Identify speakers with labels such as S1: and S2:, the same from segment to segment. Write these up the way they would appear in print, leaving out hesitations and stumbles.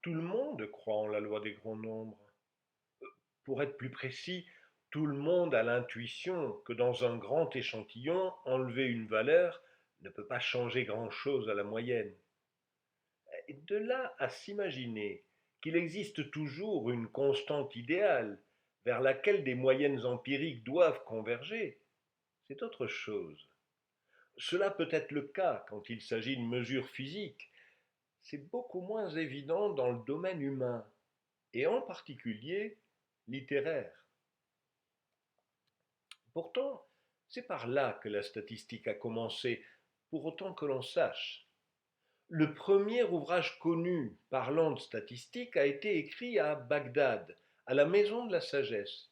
S1: Tout le monde croit en la loi des grands nombres. Pour être plus précis, tout le monde a l'intuition que dans un grand échantillon, enlever une valeur ne peut pas changer grand-chose à la moyenne. Et de là à s'imaginer qu'il existe toujours une constante idéale vers laquelle des moyennes empiriques doivent converger, c'est autre chose. Cela peut être le cas quand il s'agit de mesures physiques, c'est beaucoup moins évident dans le domaine humain, et en particulier littéraire. Pourtant, c'est par là que la statistique a commencé, pour autant que l'on sache. Le premier ouvrage connu parlant de statistique a été écrit à Bagdad, à la Maison de la Sagesse.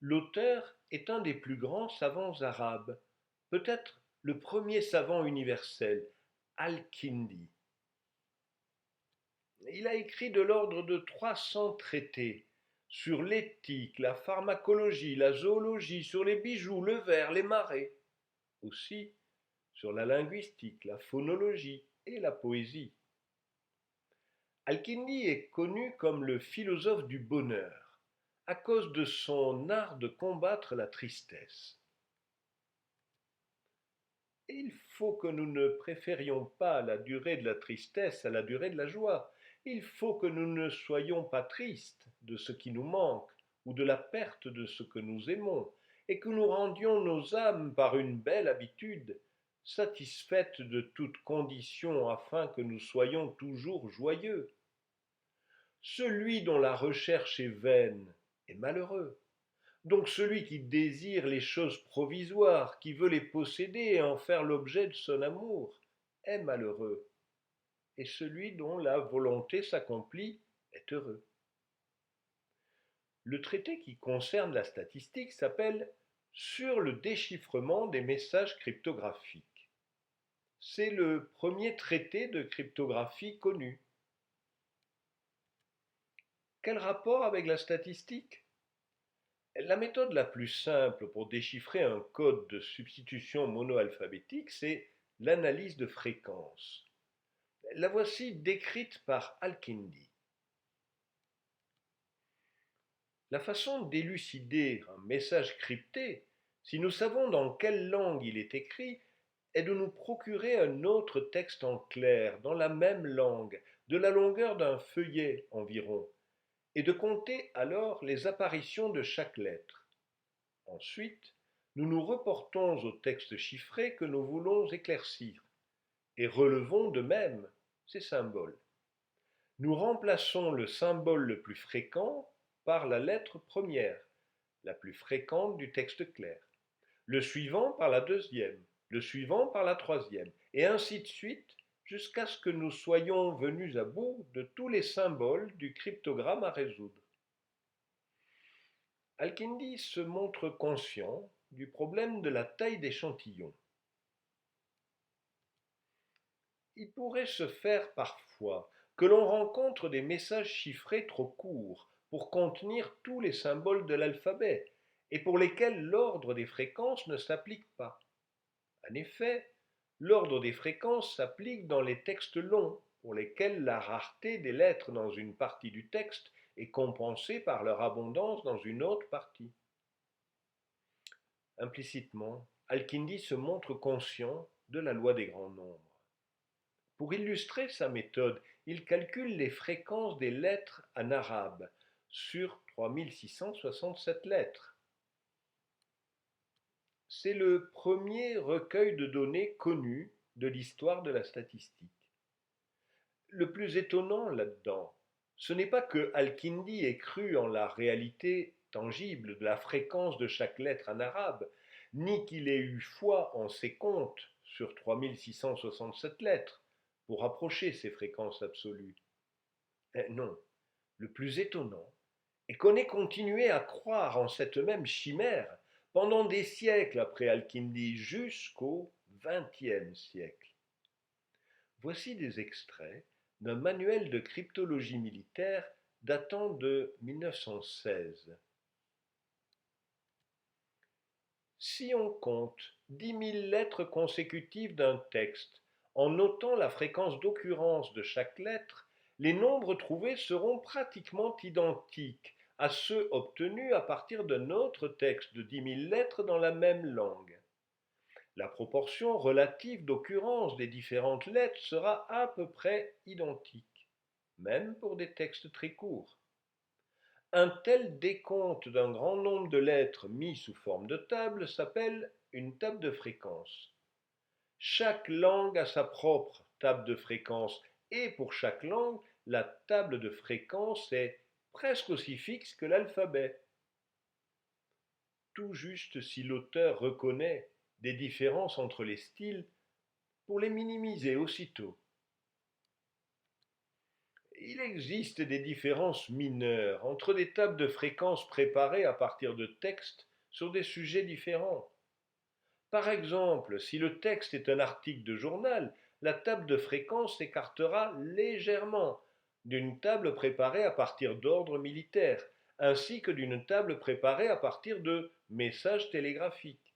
S1: L'auteur est un des plus grands savants arabes, peut-être le premier savant universel, Al-Kindi. Il a écrit de l'ordre de 300 traités sur l'éthique, la pharmacologie, la zoologie, sur les bijoux, le verre, les marées, aussi sur la linguistique, la phonologie et la poésie. Al-Kindi est connu comme le philosophe du bonheur, à cause de son art de combattre la tristesse. Et il faut que nous ne préférions pas la durée de la tristesse à la durée de la joie. Il faut que nous ne soyons pas tristes de ce qui nous manque ou de la perte de ce que nous aimons, et que nous rendions nos âmes par une belle habitude, satisfaites de toutes conditions afin que nous soyons toujours joyeux. Celui dont la recherche est vaine est malheureux. Donc celui qui désire les choses provisoires, qui veut les posséder et en faire l'objet de son amour, est malheureux. Et celui dont la volonté s'accomplit est heureux. Le traité qui concerne la statistique s'appelle Sur le déchiffrement des messages cryptographiques. C'est le premier traité de cryptographie connu. Quel rapport avec la statistique? La méthode la plus simple pour déchiffrer un code de substitution monoalphabétique, c'est l'analyse de fréquence. La voici décrite par Al-Kindi. La façon d'élucider un message crypté, si nous savons dans quelle langue il est écrit, est de nous procurer un autre texte en clair, dans la même langue, de la longueur d'un feuillet environ, et de compter alors les apparitions de chaque lettre. Ensuite, nous nous reportons au texte chiffré que nous voulons éclaircir, et relevons de même ces symboles. Nous remplaçons le symbole le plus fréquent par la lettre première, la plus fréquente du texte clair, le suivant par la deuxième, le suivant par la troisième, et ainsi de suite, jusqu'à ce que nous soyons venus à bout de tous les symboles du cryptogramme à résoudre. Al-Kindi se montre conscient du problème de la taille d'échantillon. Il pourrait se faire parfois que l'on rencontre des messages chiffrés trop courts pour contenir tous les symboles de l'alphabet et pour lesquels l'ordre des fréquences ne s'applique pas. En effet, l'ordre des fréquences s'applique dans les textes longs, pour lesquels la rareté des lettres dans une partie du texte est compensée par leur abondance dans une autre partie. Implicitement, Al-Kindi se montre conscient de la loi des grands nombres. Pour illustrer sa méthode, il calcule les fréquences des lettres en arabe sur 3667 lettres. C'est le premier recueil de données connu de l'histoire de la statistique. Le plus étonnant là-dedans, ce n'est pas que Al-Kindi ait cru en la réalité tangible de la fréquence de chaque lettre en arabe, ni qu'il ait eu foi en ses comptes sur 3667 lettres pour approcher ces fréquences absolues. Non, le plus étonnant est qu'on ait continué à croire en cette même chimère pendant des siècles après Al-Kindi jusqu'au XXe siècle. Voici des extraits d'un manuel de cryptologie militaire datant de 1916. Si on compte 10 000 lettres consécutives d'un texte, en notant la fréquence d'occurrence de chaque lettre, les nombres trouvés seront pratiquement identiques à ceux obtenus à partir d'un autre texte de 10 000 lettres dans la même langue. La proportion relative d'occurrence des différentes lettres sera à peu près identique, même pour des textes très courts. Un tel décompte d'un grand nombre de lettres mis sous forme de table s'appelle une table de fréquence. Chaque langue a sa propre table de fréquence et pour chaque langue, la table de fréquence est presque aussi fixe que l'alphabet. Tout juste si l'auteur reconnaît des différences entre les styles pour les minimiser aussitôt. Il existe des différences mineures entre des tables de fréquences préparées à partir de textes sur des sujets différents. Par exemple, si le texte est un article de journal, la table de fréquence s'écartera légèrement d'une table préparée à partir d'ordres militaires, ainsi que d'une table préparée à partir de messages télégraphiques.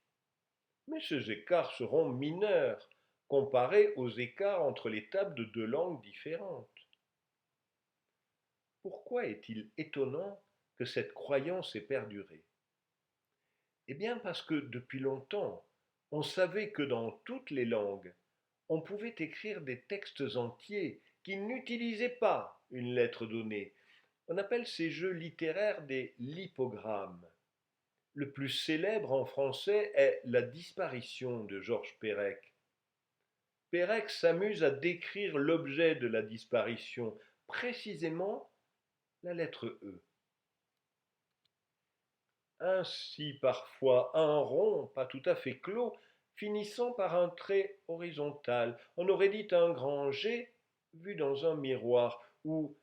S1: Mais ces écarts seront mineurs comparés aux écarts entre les tables de deux langues différentes. Pourquoi est-il étonnant que cette croyance ait perduré? Eh bien parce que depuis longtemps, on savait que dans toutes les langues, on pouvait écrire des textes entiers qui n'utilisaient pas une lettre donnée. On appelle ces jeux littéraires des lipogrammes. Le plus célèbre en français est La disparition de Georges Perec. Perec s'amuse à décrire l'objet de la disparition, précisément la lettre E. Ainsi parfois un rond, pas tout à fait clos, finissant par un trait horizontal. On aurait dit un grand G vu dans un miroir, ou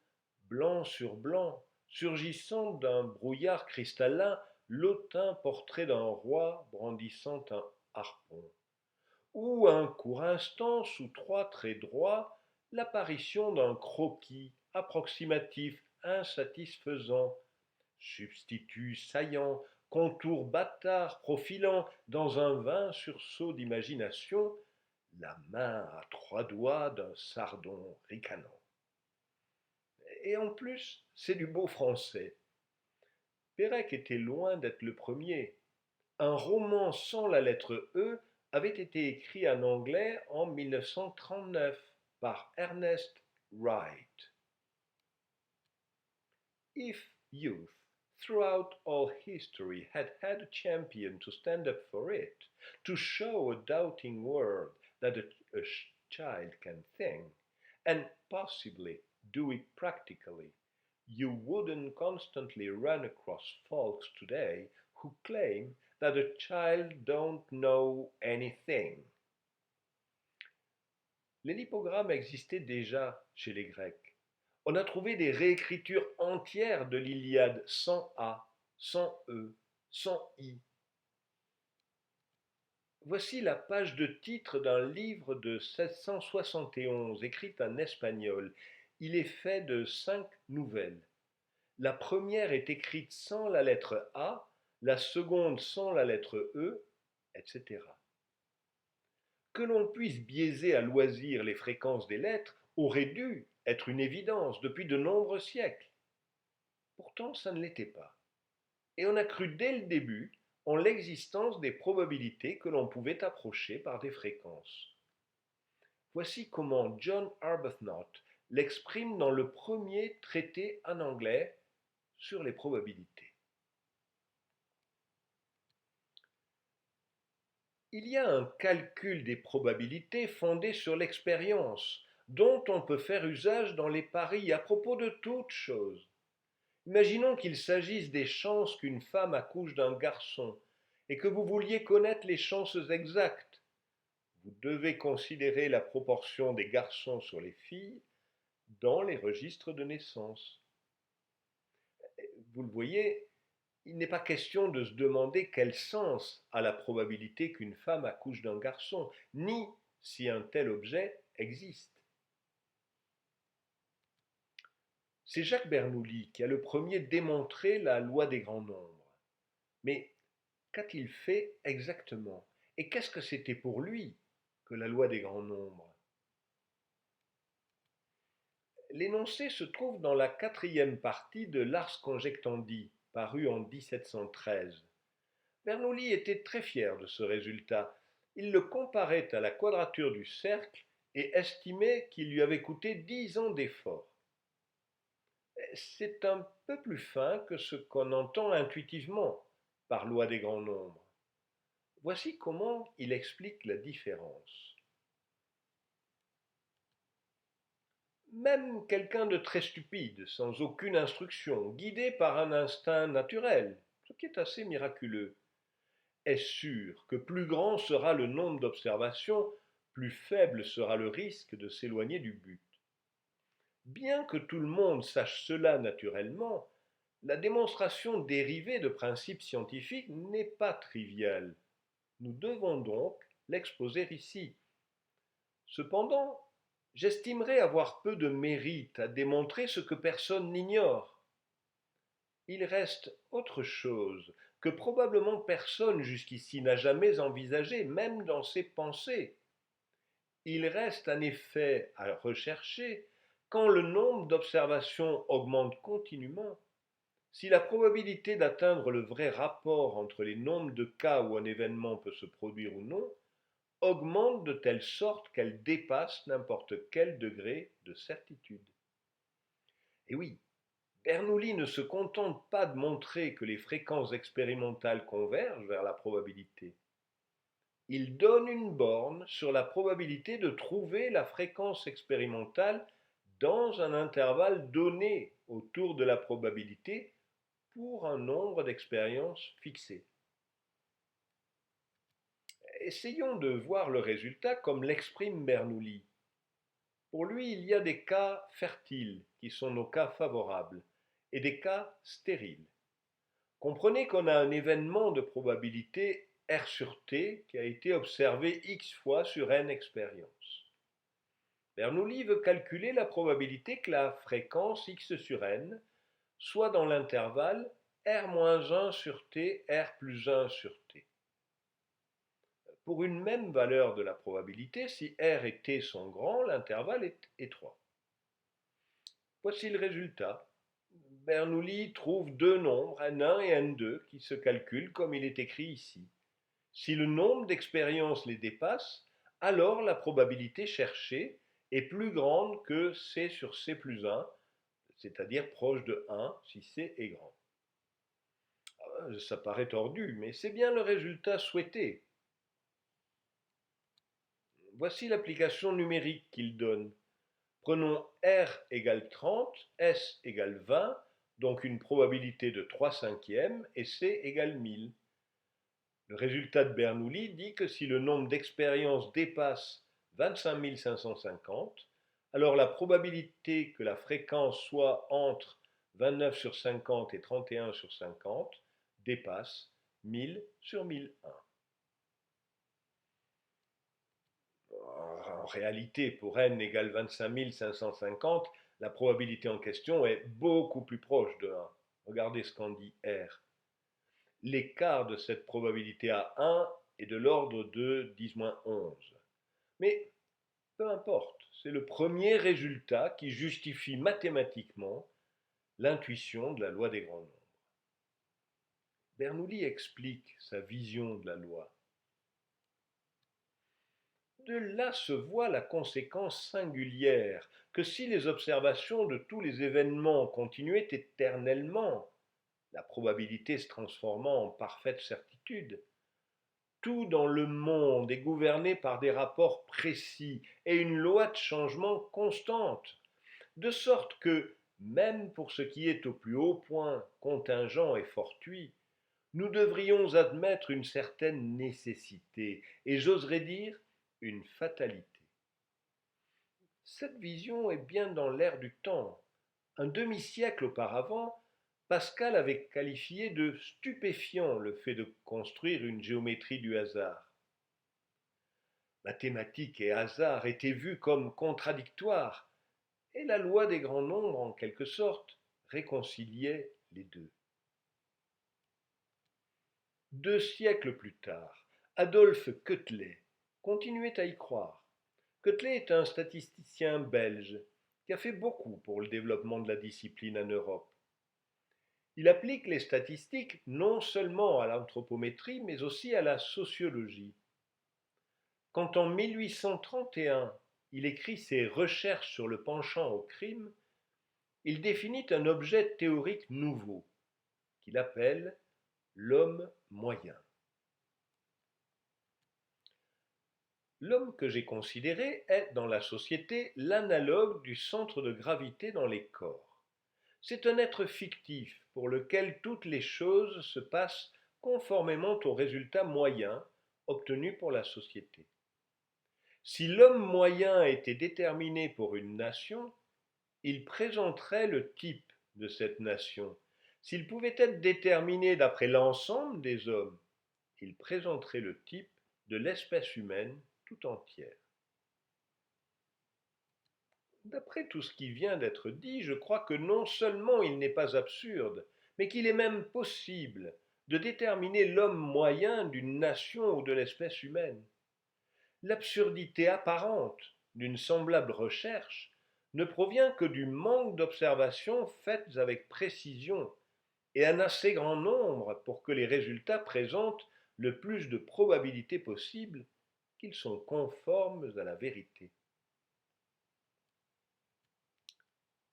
S1: blanc sur blanc, surgissant d'un brouillard cristallin, l'hautain portrait d'un roi brandissant un harpon. Ou un court instant, sous trois traits droits, l'apparition d'un croquis approximatif, insatisfaisant, substitut saillant, contour bâtard profilant dans un vain sursaut d'imagination, la main à trois doigts d'un sardon ricanant. Et en plus, c'est du beau français. Pérec était loin d'être le premier. Un roman sans la lettre E avait été écrit en anglais en 1939 par Ernest Wright. If youth throughout all history had had a champion to stand up for it, to show a doubting world that a child can think, and possibly do it practically, you wouldn't constantly run across folks today who claim that a child don't know anything. Les lipogrammes existaient déjà chez les Grecs. On a trouvé des réécritures entières de l'Iliade sans A, sans E, sans I. Voici la page de titre d'un livre de 1671 écrit en espagnol. Il est fait de 5 nouvelles. La première est écrite sans la lettre A, la seconde sans la lettre E, etc. Que l'on puisse biaiser à loisir les fréquences des lettres aurait dû être une évidence depuis de nombreux siècles. Pourtant, ça ne l'était pas. Et on a cru dès le début en l'existence des probabilités que l'on pouvait approcher par des fréquences. Voici comment John Arbuthnot l'exprime dans le premier traité en anglais sur les probabilités. Il y a un calcul des probabilités fondé sur l'expérience, dont on peut faire usage dans les paris à propos de toutes choses. Imaginons qu'il s'agisse des chances qu'une femme accouche d'un garçon et que vous vouliez connaître les chances exactes. Vous devez considérer la proportion des garçons sur les filles dans les registres de naissance. Vous le voyez, il n'est pas question de se demander quel sens a la probabilité qu'une femme accouche d'un garçon, ni si un tel objet existe. C'est Jacques Bernoulli qui a le premier démontré la loi des grands nombres. Mais qu'a-t-il fait exactement? Et qu'est-ce que c'était pour lui que la loi des grands nombres? L'énoncé se trouve dans la quatrième partie de l'Ars Conjectandi, paru en 1713. Bernoulli était très fier de ce résultat. Il le comparait à la quadrature du cercle et estimait qu'il lui avait coûté 10 ans d'effort. C'est un peu plus fin que ce qu'on entend intuitivement par loi des grands nombres. Voici comment il explique la différence. Même quelqu'un de très stupide, sans aucune instruction, guidé par un instinct naturel, ce qui est assez miraculeux, est sûr que plus grand sera le nombre d'observations, plus faible sera le risque de s'éloigner du but. Bien que tout le monde sache cela naturellement, la démonstration dérivée de principes scientifiques n'est pas triviale. Nous devons donc l'exposer ici. Cependant, j'estimerais avoir peu de mérite à démontrer ce que personne n'ignore. Il reste autre chose que probablement personne jusqu'ici n'a jamais envisagé, même dans ses pensées. Il reste un effet à rechercher quand le nombre d'observations augmente continuellement. Si la probabilité d'atteindre le vrai rapport entre les nombres de cas où un événement peut se produire ou non augmente de telle sorte qu'elle dépasse n'importe quel degré de certitude. Et oui, Bernoulli ne se contente pas de montrer que les fréquences expérimentales convergent vers la probabilité. Il donne une borne sur la probabilité de trouver la fréquence expérimentale dans un intervalle donné autour de la probabilité pour un nombre d'expériences fixé. Essayons de voir le résultat comme l'exprime Bernoulli. Pour lui, il y a des cas fertiles, qui sont nos cas favorables, et des cas stériles. Comprenez qu'on a un événement de probabilité R sur T qui a été observé X fois sur N expériences. Bernoulli veut calculer la probabilité que la fréquence X sur N soit dans l'intervalle R-1 sur T, R plus 1 sur T. Pour une même valeur de la probabilité, si R et T sont grands, l'intervalle est étroit. Voici le résultat. Bernoulli trouve deux nombres, N1 et N2, qui se calculent comme il est écrit ici. Si le nombre d'expériences les dépasse, alors la probabilité cherchée est plus grande que C sur C plus 1, c'est-à-dire proche de 1 si C est grand. Ça paraît tordu, mais c'est bien le résultat souhaité. Voici l'application numérique qu'il donne. Prenons R égale 30, S égale 20, donc une probabilité de 3 cinquièmes, et C égale 1000. Le résultat de Bernoulli dit que si le nombre d'expériences dépasse 25 550, alors la probabilité que la fréquence soit entre 29 sur 50 et 31 sur 50 dépasse 1000 sur 1001. En réalité, pour n égale 25 550, la probabilité en question est beaucoup plus proche de 1. Regardez ce qu'en dit R. L'écart de cette probabilité à 1 est de l'ordre de 10-11. Mais peu importe, c'est le premier résultat qui justifie mathématiquement l'intuition de la loi des grands nombres. Bernoulli explique sa vision de la loi. De là se voit la conséquence singulière que si les observations de tous les événements continuaient éternellement, la probabilité se transformant en parfaite certitude, tout dans le monde est gouverné par des rapports précis et une loi de changement constante, de sorte que, même pour ce qui est au plus haut point contingent et fortuit, nous devrions admettre une certaine nécessité, et j'oserais dire une fatalité. Cette vision est bien dans l'air du temps. Un demi-siècle auparavant, Pascal avait qualifié de stupéfiant le fait de construire une géométrie du hasard. Mathématiques et hasard étaient vus comme contradictoires, et la loi des grands nombres, en quelque sorte, réconciliait les deux. 2 siècles plus tard, Adolphe Quetelet continuait à y croire. Quetelet est un statisticien belge qui a fait beaucoup pour le développement de la discipline en Europe. Il applique les statistiques non seulement à l'anthropométrie, mais aussi à la sociologie. Quand en 1831, il écrit ses recherches sur le penchant au crime, il définit un objet théorique nouveau, qu'il appelle l'homme moyen. L'homme que j'ai considéré est, dans la société, l'analogue du centre de gravité dans les corps. C'est un être fictif pour lequel toutes les choses se passent conformément aux résultats moyens obtenus pour la société. Si l'homme moyen était déterminé pour une nation, il présenterait le type de cette nation. S'il pouvait être déterminé d'après l'ensemble des hommes, il présenterait le type de l'espèce humaine tout entière. D'après tout ce qui vient d'être dit, je crois que non seulement il n'est pas absurde, mais qu'il est même possible de déterminer l'homme moyen d'une nation ou de l'espèce humaine. L'absurdité apparente d'une semblable recherche ne provient que du manque d'observations faites avec précision et un assez grand nombre pour que les résultats présentent le plus de probabilité possible qu'ils sont conformes à la vérité.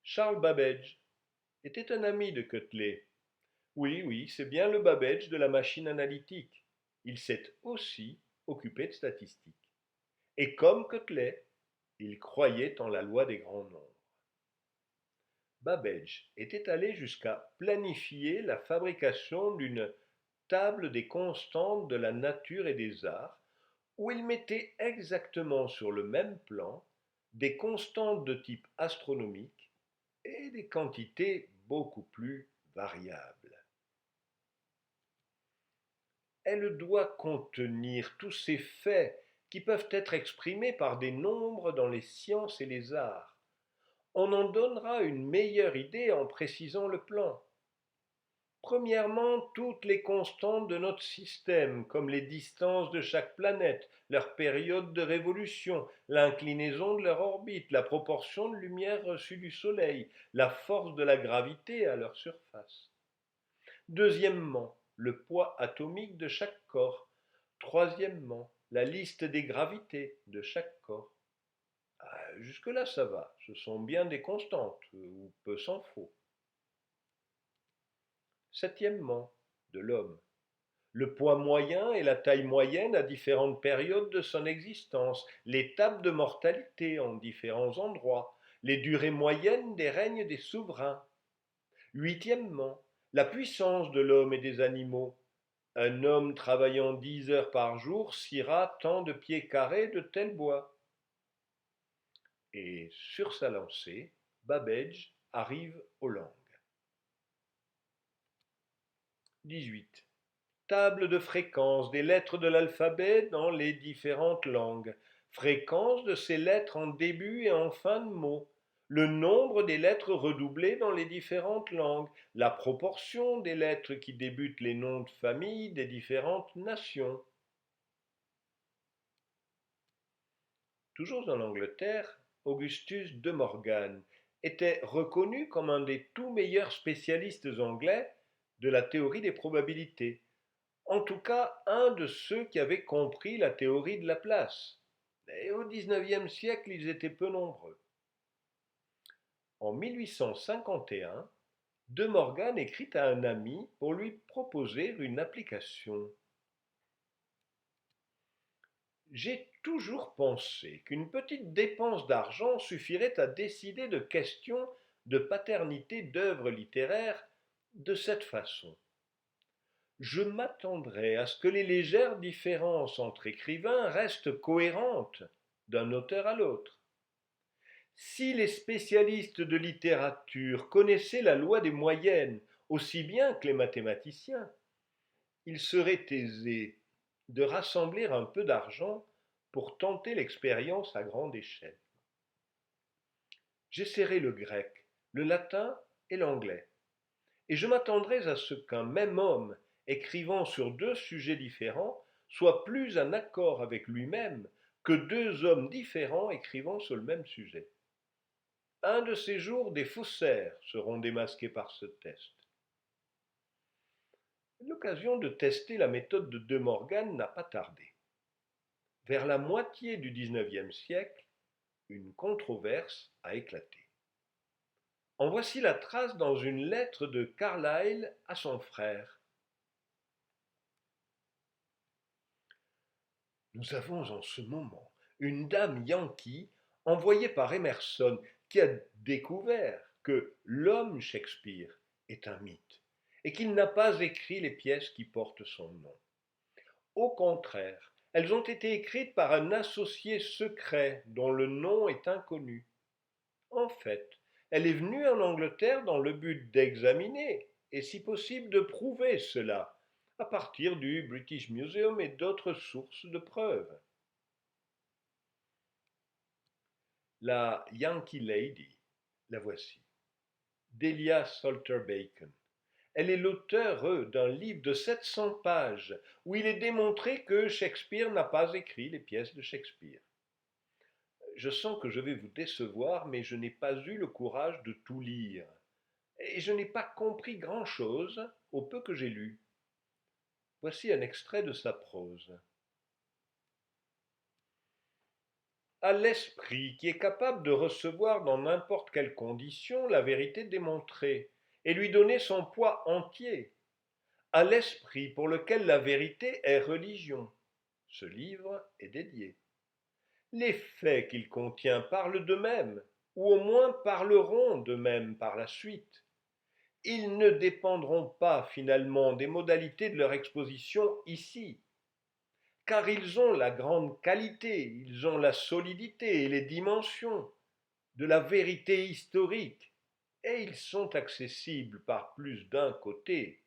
S1: Charles Babbage était un ami de Quetelet. Oui, c'est bien le Babbage de la machine analytique. Il s'est aussi occupé de statistiques. Et comme Quetelet, il croyait en la loi des grands nombres. Babbage était allé jusqu'à planifier la fabrication d'une table des constantes de la nature et des arts, où il mettait exactement sur le même plan des constantes de type astronomique et des quantités beaucoup plus variables. Elle doit contenir tous ces faits qui peuvent être exprimés par des nombres dans les sciences et les arts. On en donnera une meilleure idée en précisant le plan. Premièrement, toutes les constantes de notre système, comme les distances de chaque planète, leur période de révolution, l'inclinaison de leur orbite, la proportion de lumière reçue du Soleil, la force de la gravité à leur surface. Deuxièmement, le poids atomique de chaque corps. Troisièmement, la liste des gravités de chaque corps. Jusque-là, ça va, ce sont bien des constantes, ou peu s'en faut. Septièmement, de l'homme. Le poids moyen et la taille moyenne à différentes périodes de son existence, l'étape de mortalité en différents endroits, les durées moyennes des règnes des souverains. Huitièmement, la puissance de l'homme et des animaux. Un homme travaillant 10 heures par jour scira tant de pieds carrés de tel bois. Et sur sa lancée, Babbage arrive aux langues. 18. Table de fréquence des lettres de l'alphabet dans les différentes langues. Fréquence de ces lettres en début et en fin de mot. Le nombre des lettres redoublées dans les différentes langues. La proportion des lettres qui débutent les noms de famille des différentes nations. Toujours en Angleterre, Augustus de Morgan était reconnu comme un des tout meilleurs spécialistes anglais de la théorie des probabilités. En tout cas, un de ceux qui avaient compris la théorie de Laplace. Et au XIXe siècle, ils étaient peu nombreux. En 1851, De Morgan écrit à un ami pour lui proposer une application. J'ai toujours pensé qu'une petite dépense d'argent suffirait à décider de questions de paternité d'œuvres littéraires de cette façon. Je m'attendrais à ce que les légères différences entre écrivains restent cohérentes d'un auteur à l'autre. Si les spécialistes de littérature connaissaient la loi des moyennes aussi bien que les mathématiciens, il serait aisé de rassembler un peu d'argent pour tenter l'expérience à grande échelle. J'essaierai le grec, le latin et l'anglais, et je m'attendrais à ce qu'un même homme, écrivant sur deux sujets différents, soit plus en accord avec lui-même que deux hommes différents écrivant sur le même sujet. Un de ces jours, des faussaires seront démasqués par ce test. L'occasion de tester la méthode de De Morgan n'a pas tardé. Vers la moitié du XIXe siècle, une controverse a éclaté. En voici la trace dans une lettre de Carlyle à son frère. Nous avons en ce moment une dame yankee envoyée par Emerson qui a découvert que l'homme Shakespeare est un mythe et qu'il n'a pas écrit les pièces qui portent son nom. Au contraire, elles ont été écrites par un associé secret dont le nom est inconnu. En fait, elle est venue en Angleterre dans le but d'examiner et si possible de prouver cela à partir du British Museum et d'autres sources de preuves. La Yankee Lady, la voici, Delia Salter Bacon. Elle est l'auteure d'un livre de 700 pages où il est démontré que Shakespeare n'a pas écrit les pièces de Shakespeare. Je sens que je vais vous décevoir, mais je n'ai pas eu le courage de tout lire. Et je n'ai pas compris grand-chose au peu que j'ai lu. Voici un extrait de sa prose. À l'esprit qui est capable de recevoir dans n'importe quelle condition la vérité démontrée et lui donner son poids entier, à l'esprit pour lequel la vérité est religion. Ce livre est dédié. Les faits qu'il contient parlent d'eux-mêmes, ou au moins parleront d'eux-mêmes par la suite. Ils ne dépendront pas finalement des modalités de leur exposition ici, car ils ont la grande qualité, ils ont la solidité et les dimensions de la vérité historique, et ils sont accessibles par plus d'un côté.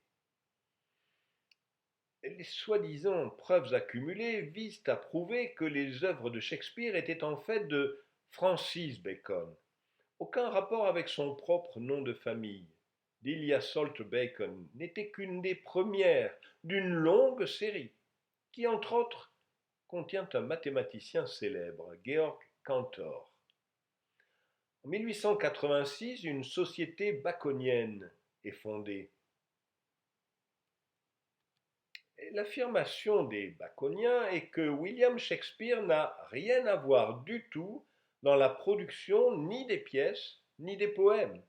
S1: Les soi-disant preuves accumulées visent à prouver que les œuvres de Shakespeare étaient en fait de Francis Bacon, aucun rapport avec son propre nom de famille. Delia Salter Bacon n'était qu'une des premières d'une longue série, qui entre autres contient un mathématicien célèbre, Georg Cantor. En 1886, une société baconienne est fondée. L'affirmation des Baconiens est que William Shakespeare n'a rien à voir du tout dans la production ni des pièces ni des poèmes,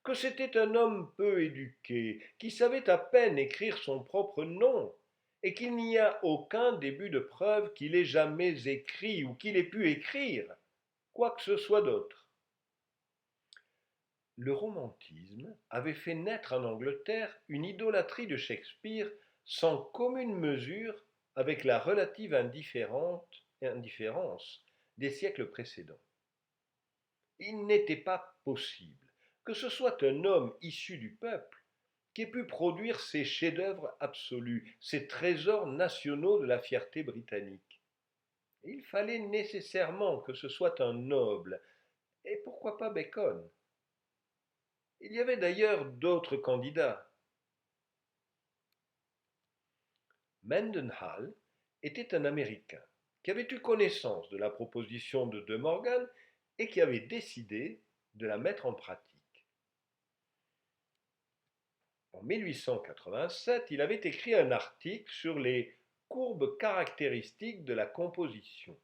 S1: que c'était un homme peu éduqué, qui savait à peine écrire son propre nom, et qu'il n'y a aucun début de preuve qu'il ait jamais écrit ou qu'il ait pu écrire quoi que ce soit d'autre. Le romantisme avait fait naître en Angleterre une idolâtrie de Shakespeare sans commune mesure avec la relative indifférence des siècles précédents. Il n'était pas possible que ce soit un homme issu du peuple qui ait pu produire ces chefs-d'œuvre absolus, ces trésors nationaux de la fierté britannique. Il fallait nécessairement que ce soit un noble, et pourquoi pas Bacon. Il y avait d'ailleurs d'autres candidats. Mendenhall était un Américain qui avait eu connaissance de la proposition de De Morgan et qui avait décidé de la mettre en pratique. En 1887, il avait écrit un article sur les courbes caractéristiques de la composition.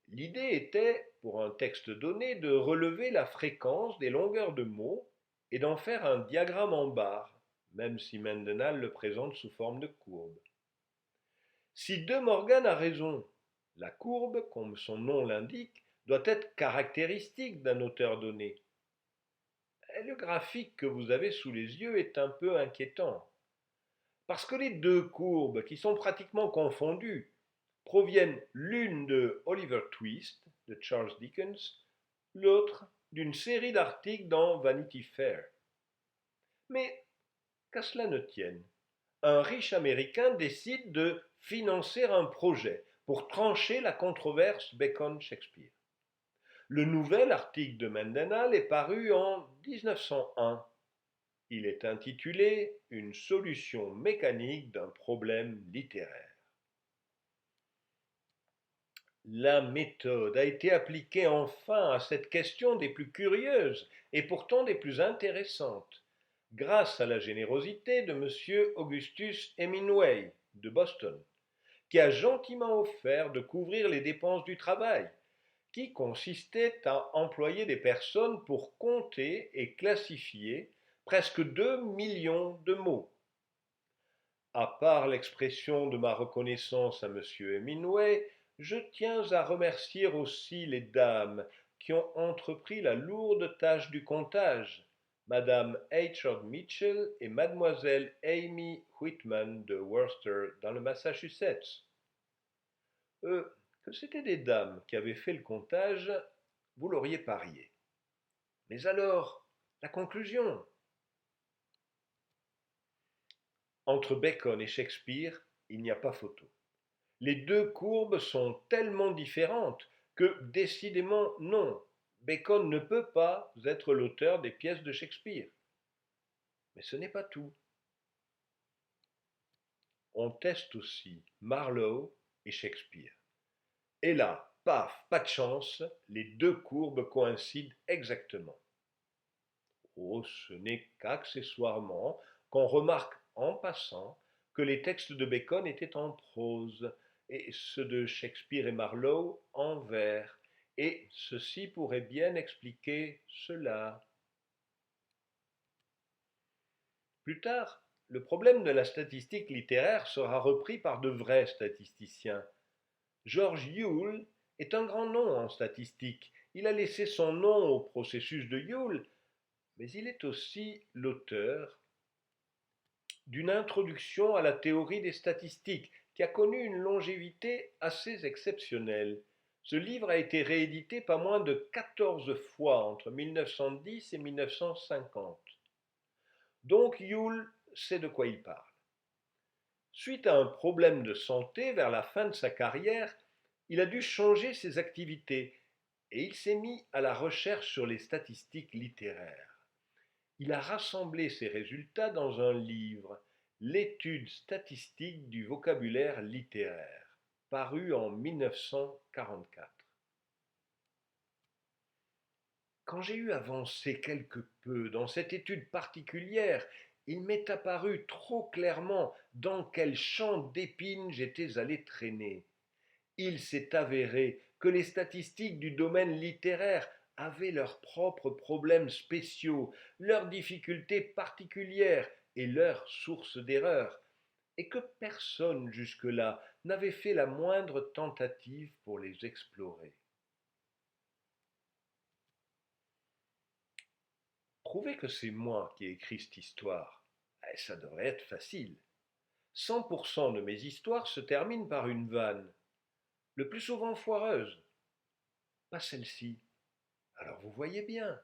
S1: L'idée était, pour un texte donné, de relever la fréquence des longueurs de mots et d'en faire un diagramme en barre, même si Mendenhall le présente sous forme de courbe. Si De Morgan a raison, la courbe, comme son nom l'indique, doit être caractéristique d'un auteur donné. Et le graphique que vous avez sous les yeux est un peu inquiétant, parce que les deux courbes, qui sont pratiquement confondues, proviennent l'une de Oliver Twist, de Charles Dickens, l'autre d'une série d'articles dans Vanity Fair. Mais qu'à cela ne tienne, un riche Américain décide de financer un projet pour trancher la controverse Bacon-Shakespeare. Le nouvel article de Mendenhall est paru en 1901. Il est intitulé « Une solution mécanique d'un problème littéraire ». La méthode a été appliquée enfin à cette question des plus curieuses et pourtant des plus intéressantes, grâce à la générosité de M. Augustus Hemingway de Boston, qui a gentiment offert de couvrir les dépenses du travail, qui consistait à employer des personnes pour compter et classifier presque 2 millions de mots. À part l'expression de ma reconnaissance à M. Hemingway, je tiens à remercier aussi les dames qui ont entrepris la lourde tâche du comptage, Madame H. Mitchell et Mademoiselle Amy Whitman de Worcester dans le Massachusetts. Que c'étaient des dames qui avaient fait le comptage, vous l'auriez parié. Mais alors, la conclusion? Entre Bacon et Shakespeare, il n'y a pas photo. Les deux courbes sont tellement différentes que, décidément, non, Bacon ne peut pas être l'auteur des pièces de Shakespeare. Mais ce n'est pas tout. On teste aussi Marlowe et Shakespeare. Et là, paf, pas de chance, les deux courbes coïncident exactement. Oh, ce n'est qu'accessoirement qu'on remarque en passant que les textes de Bacon étaient en prose et ceux de Shakespeare et Marlowe en vers, et ceci pourrait bien expliquer cela. Plus tard, le problème de la statistique littéraire sera repris par de vrais statisticiens. George Yule est un grand nom en statistique. Il a laissé son nom au processus de Yule, mais il est aussi l'auteur d'une introduction à la théorie des statistiques qui a connu une longévité assez exceptionnelle. Ce livre a été réédité pas moins de 14 fois entre 1910 et 1950. Donc Yule sait de quoi il parle. Suite à un problème de santé vers la fin de sa carrière, il a dû changer ses activités et il s'est mis à la recherche sur les statistiques littéraires. Il a rassemblé ses résultats dans un livre, L'étude statistique du vocabulaire littéraire, paru en 1944. Quand j'ai eu avancé quelque peu dans cette étude particulière, il m'est apparu trop clairement dans quel champ d'épines j'étais allé traîner. Il s'est avéré que les statistiques du domaine littéraire avaient leurs propres problèmes spéciaux, leurs difficultés particulières et leurs sources d'erreur, et que personne jusque-là n'avait fait la moindre tentative pour les explorer. Prouver que c'est moi qui ai écrit cette histoire, ça devrait être facile. 100% de mes histoires se terminent par une vanne, le plus souvent foireuse. Pas celle-ci. Alors vous voyez bien,